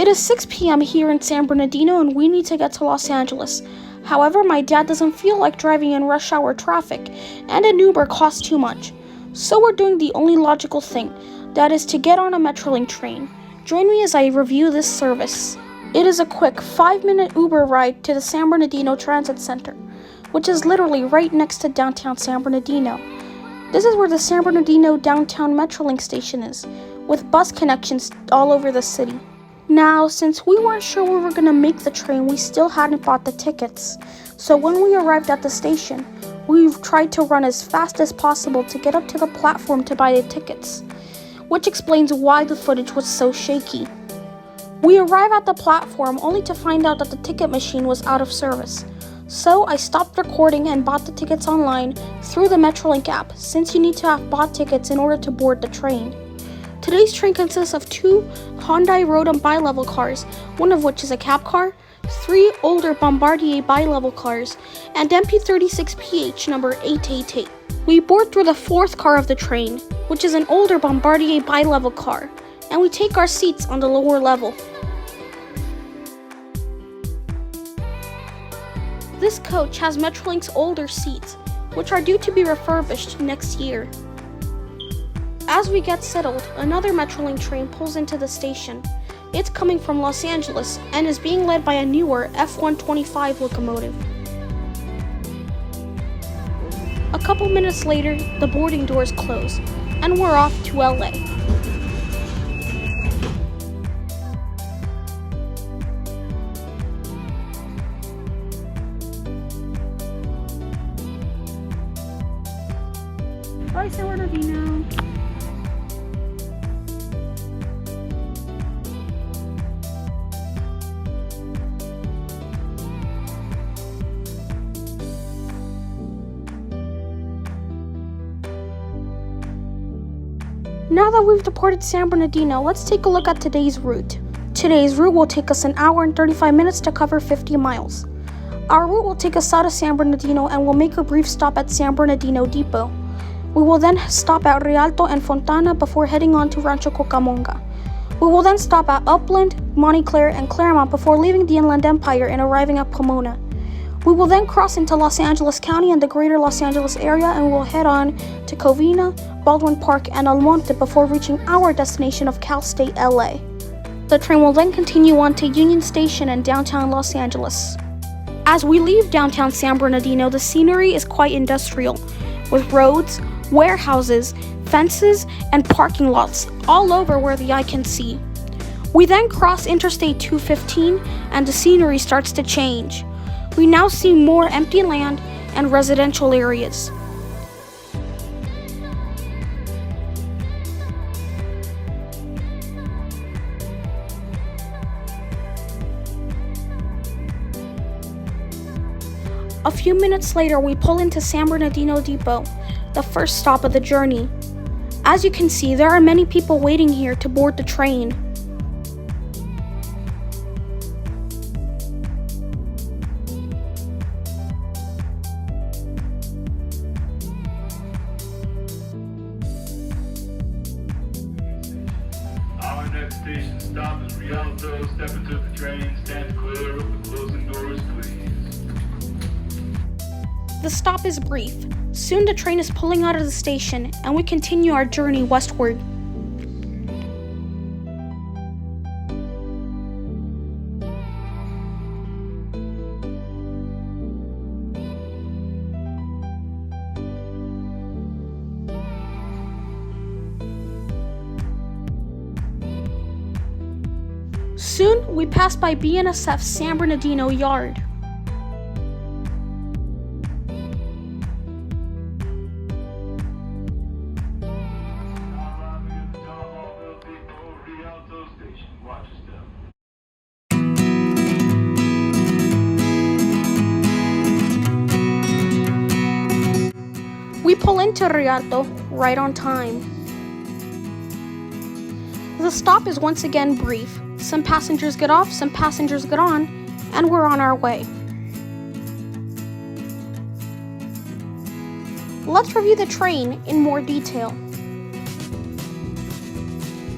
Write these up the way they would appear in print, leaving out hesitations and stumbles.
It is 6 p.m. here in San Bernardino and we need to get to Los Angeles. However, my dad doesn't feel like driving in rush hour traffic, and an Uber costs too much. So we're doing the only logical thing, that is to get on a Metrolink train. Join me as I review this service. It is a quick 5-minute Uber ride to the San Bernardino Transit Center, which is literally right next to downtown San Bernardino. This is where the San Bernardino Downtown Metrolink station is, with bus connections all over the city. Now, since we weren't sure we were going to make the train, we still hadn't bought the tickets. So when we arrived at the station, we tried to run as fast as possible to get up to the platform to buy the tickets, which explains why the footage was so shaky. We arrived at the platform only to find out that the ticket machine was out of service. So I stopped recording and bought the tickets online through the Metrolink app, since you need to have bought tickets in order to board the train. Today's train consists of 2 Hyundai Rotem bi-level cars, one of which is a cab car, 3 older Bombardier bi-level cars, and MP36PH number 888. We board through the 4th car of the train, which is an older Bombardier bi-level car, and we take our seats on the lower level. This coach has Metrolink's older seats, which are due to be refurbished next year. As we get settled, another Metrolink train pulls into the station. It's coming from Los Angeles and is being led by a newer F-125 locomotive. A couple minutes later, the boarding doors close, and we're off to LA. Bye, San Bernardino. Now that we've departed San Bernardino, let's take a look at today's route. Today's route will take us 1 hour and 35 minutes to cover 50 miles. Our route will take us out of San Bernardino and we'll make a brief stop at San Bernardino Depot. We will then stop at Rialto and Fontana before heading on to Rancho Cucamonga. We will then stop at Upland, Montclair, and Claremont before leaving the Inland Empire and arriving at Pomona. We will then cross into Los Angeles County and the greater Los Angeles area, and we will head on to Covina, Baldwin Park, and El Monte before reaching our destination of Cal State, LA. The train will then continue on to Union Station in downtown Los Angeles. As we leave downtown San Bernardino, the scenery is quite industrial, with roads, warehouses, fences, and parking lots all over where the eye can see. We then cross Interstate 215 and the scenery starts to change. We now see more empty land and residential areas. A few minutes later, we pull into San Bernardino Depot, the first stop of the journey. As you can see, there are many people waiting here to board the train. Our next station stop is Rialto. Step into the train, stand clear of the closing doors, please. The stop is brief. Soon the train is pulling out of the station and we continue our journey westward. Soon we pass by BNSF's San Bernardino Yard. We pull into Rialto right on time. The stop is once again brief. Some passengers get off, some passengers get on, and we're on our way. Let's review the train in more detail.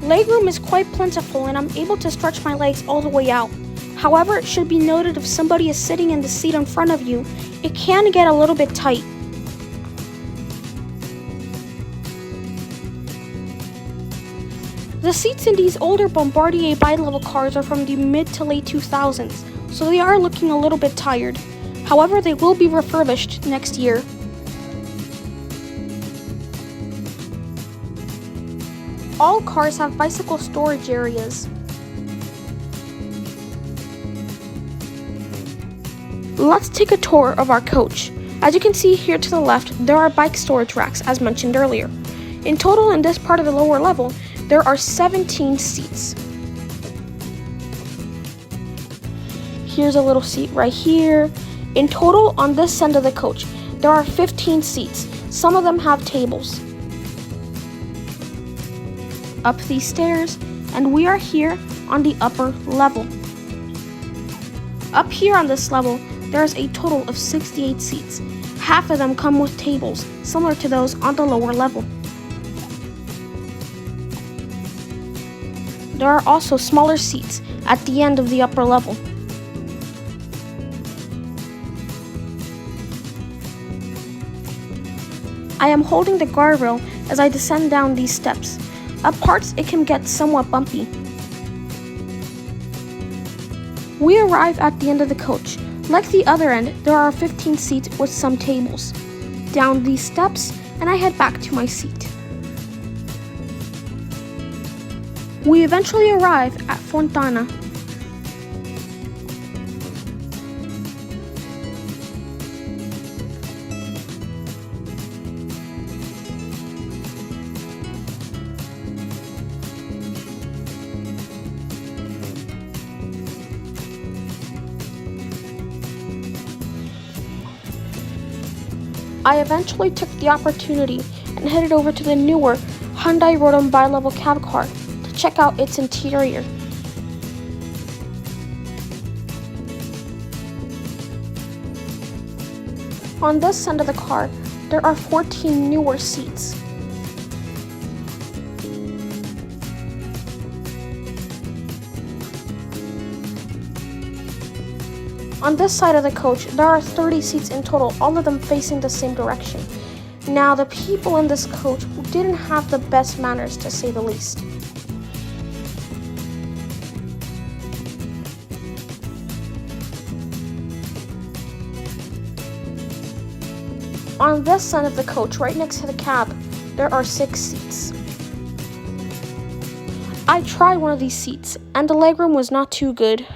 Legroom is quite plentiful and I'm able to stretch my legs all the way out. However, it should be noted if somebody is sitting in the seat in front of you, it can get a little bit tight. The seats in these older Bombardier bi-level cars are from the mid to late 2000s, so they are looking a little bit tired. However, they will be refurbished next year. All cars have bicycle storage areas. Let's take a tour of our coach. As you can see here to the left, there are bike storage racks as mentioned earlier. In total, in this part of the lower level, there are 17 seats. Here's a little seat right here. In total, on this end of the coach, there are 15 seats. Some of them have tables. Up these stairs, and we are here on the upper level. Up here on this level, there's a total of 68 seats. Half of them come with tables, similar to those on the lower level. There are also smaller seats at the end of the upper level. I am holding the guardrail as I descend down these steps. At parts, it can get somewhat bumpy. We arrive at the end of the coach. Like the other end, there are 15 seats with some tables. Down these steps, and I head back to my seat. We eventually arrive at Fontana. I eventually took the opportunity and headed over to the newer Hyundai Rotom bi-level cab car to check out its interior. On this end of the car, there are 14 newer seats. On this side of the coach, there are 30 seats in total, all of them facing the same direction. Now, the people in this coach didn't have the best manners, to say the least. On this side of the coach, right next to the cab, there are 6 seats. I tried one of these seats, and the legroom was not too good.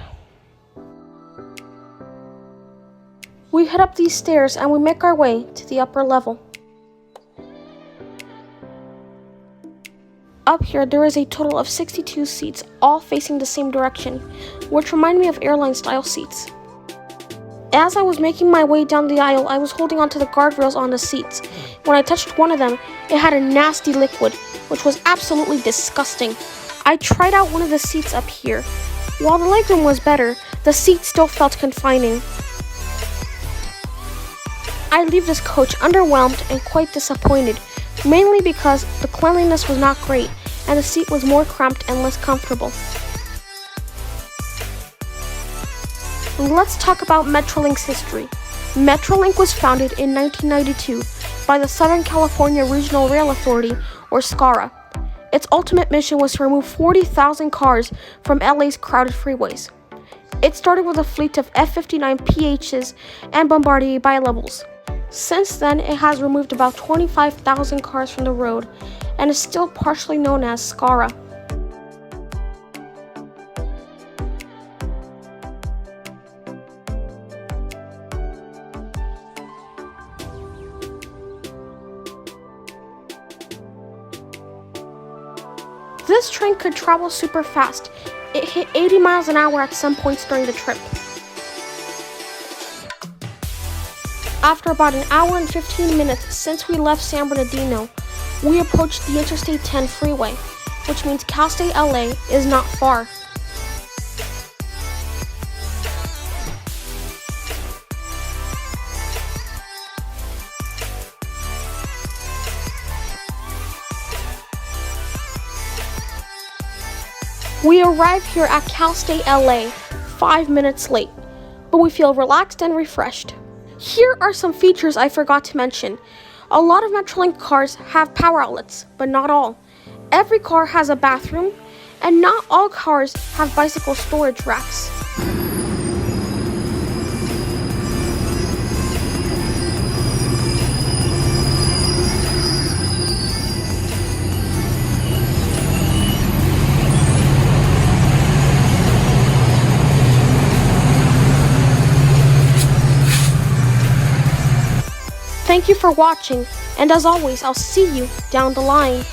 We head up these stairs and we make our way to the upper level. Up here, there is a total of 62 seats, all facing the same direction, which remind me of airline-style seats. As I was making my way down the aisle, I was holding onto the guardrails on the seats. When I touched one of them, it had a nasty liquid, which was absolutely disgusting. I tried out one of the seats up here. While the legroom was better, the seat still felt confining. I leave this coach underwhelmed and quite disappointed, mainly because the cleanliness was not great and the seat was more cramped and less comfortable. Let's talk about Metrolink's history. Metrolink was founded in 1992 by the Southern California Regional Rail Authority, or SCARA. Its ultimate mission was to remove 40,000 cars from LA's crowded freeways. It started with a fleet of F-59 PHs and Bombardier bi-levels. Since then, it has removed about 25,000 cars from the road and is still partially known as SCARA. This train could travel super fast. It hit 80 miles an hour at some points during the trip. After about an hour and 15 minutes since we left San Bernardino, we approached the Interstate 10 freeway, which means Cal State LA is not far. We arrived here at Cal State LA 5 minutes late, but we feel relaxed and refreshed. Here are some features I forgot to mention. A lot of Metrolink cars have power outlets, but not all. Every car has a bathroom, and not all cars have bicycle storage racks. Thank you for watching, and as always, I'll see you down the line.